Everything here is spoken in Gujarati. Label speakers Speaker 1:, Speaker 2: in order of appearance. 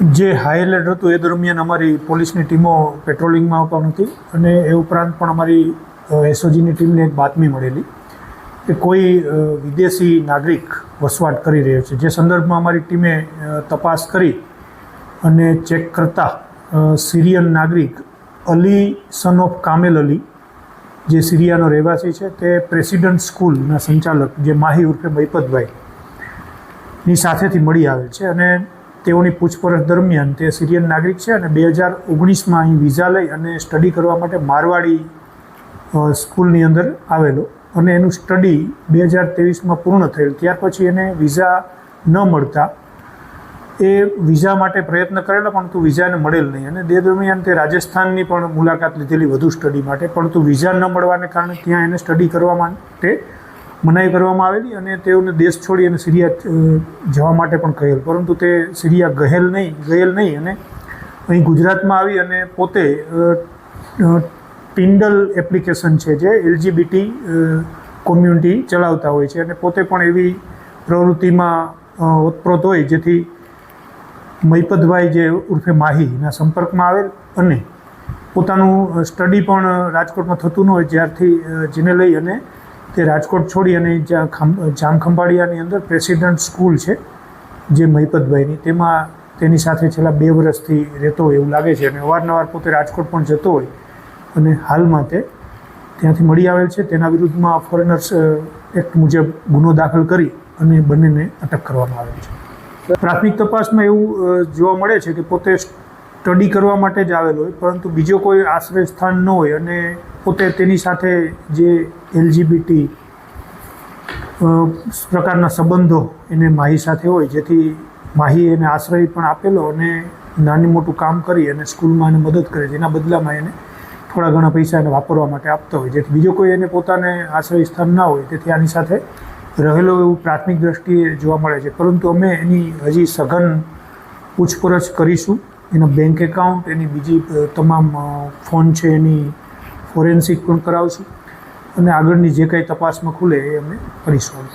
Speaker 1: જે હાઈ એલર્ટ હતું એ દરમિયાન અમારી પોલીસની ટીમો પેટ્રોલિંગમાં પણ હતી અને એ ઉપરાંત પણ અમારી એસઓજીની ટીમને એક બાતમી મળેલી કે કોઈ વિદેશી નાગરિક વસવાટ કરી રહ્યો છે, જે સંદર્ભમાં અમારી ટીમે તપાસ કરી અને ચેક કરતા સિરિયન નાગરિક અલી સન ઓફ કામેલ અલી, જે સિરિયાનો રહેવાસી છે, તે પ્રેસિડન્ટ સ્કૂલના સંચાલક જે માહી ઉર્ફે મૈપતભાઈની સાથેથી મળી આવેલ છે અને તેઓની પૂછપરછ દરમિયાન તે સિરિયન નાગરિક છે અને 2019માં અહીં વિઝા લઈ અને સ્ટડી કરવા માટે મારવાડી સ્કૂલની અંદર આવેલો અને એનું સ્ટડી 2023માં પૂર્ણ થયેલ. ત્યાર પછી એને વિઝા ન મળતા એ વિઝા માટે પ્રયત્ન કરેલા, પરંતુ વિઝાને મળેલ નહીં અને તે દરમિયાન તે રાજસ્થાનની પણ મુલાકાત લીધેલી વધુ સ્ટડી માટે, પરંતુ વિઝા ન મળવાને કારણે ત્યાં એને સ્ટડી કરવા માટે મનાઈ કરવામાં આવેલી અને તેઓને દેશ છોડી અને સિરિયા જવા માટે પણ કહેલ, પરંતુ તે સિરિયા ગયેલ નહીં અને અહીં ગુજરાતમાં આવી અને પોતે ટિન્ડલ એપ્લિકેશન છે જે LGBT કોમ્યુનિટી ચલાવતા હોય છે અને પોતે પણ એવી પ્રવૃત્તિમાં ઓતપ્રોત હોય જેથી મૈપતભાઈ જે ઉર્ફે માહીના સંપર્કમાં આવેલ અને પોતાનું સ્ટડી પણ રાજકોટમાં થતું ન હોય જ્યારથી જેને લઈ અને તે રાજકોટ છોડી અને જામખંભાળિયાની અંદર પ્રેસિડન્ટ સ્કૂલ છે જે મૈપતભાઈની, તેમાં તેની સાથે છેલ્લા 2 વર્ષથી રહેતો હોય એવું લાગે છે અને અવારનવાર પોતે રાજકોટ પણ જતો હોય અને હાલમાં તે ત્યાંથી મળી આવેલ છે. તેના વિરુદ્ધમાં ફોરેનર્સ એક્ટ મુજબ ગુનો દાખલ કરી અને બંનેને અટક કરવામાં આવેલ છે. પ્રાથમિક તપાસમાં એવું જોવા મળે છે કે પોતે સ્ટડી કરવા માટે જ આવેલો હોય, પરંતુ બીજો કોઈ આશ્રય સ્થાન ન હોય અને પોતે તેની સાથે જે LGBT પ્રકારના સંબંધો એને માહી સાથે હોય, જેથી માહી એને આશ્રય પણ આપેલો અને નાનું મોટું કામ કરી અને સ્કૂલમાં એને મદદ કરે, જેના બદલામાં એને થોડા ઘણા પૈસા એને વાપરવા માટે આપતા હોય, જેથી બીજો કોઈ એને પોતાને આશ્રય સ્થાન ના હોય તેથી આની સાથે રહેલો એવું પ્રાથમિક દ્રષ્ટિએ જોવા મળે છે. પરંતુ અમે એની હજી સઘન પૂછપરછ કરીશું, એના બેંક એકાઉન્ટ, એની બીજી તમામ ફોન છે એની ફોરેન્સિક પણ કરાવશું અને આગળની જે કંઈ તપાસમાં ખુલે એ અમે કરીશું.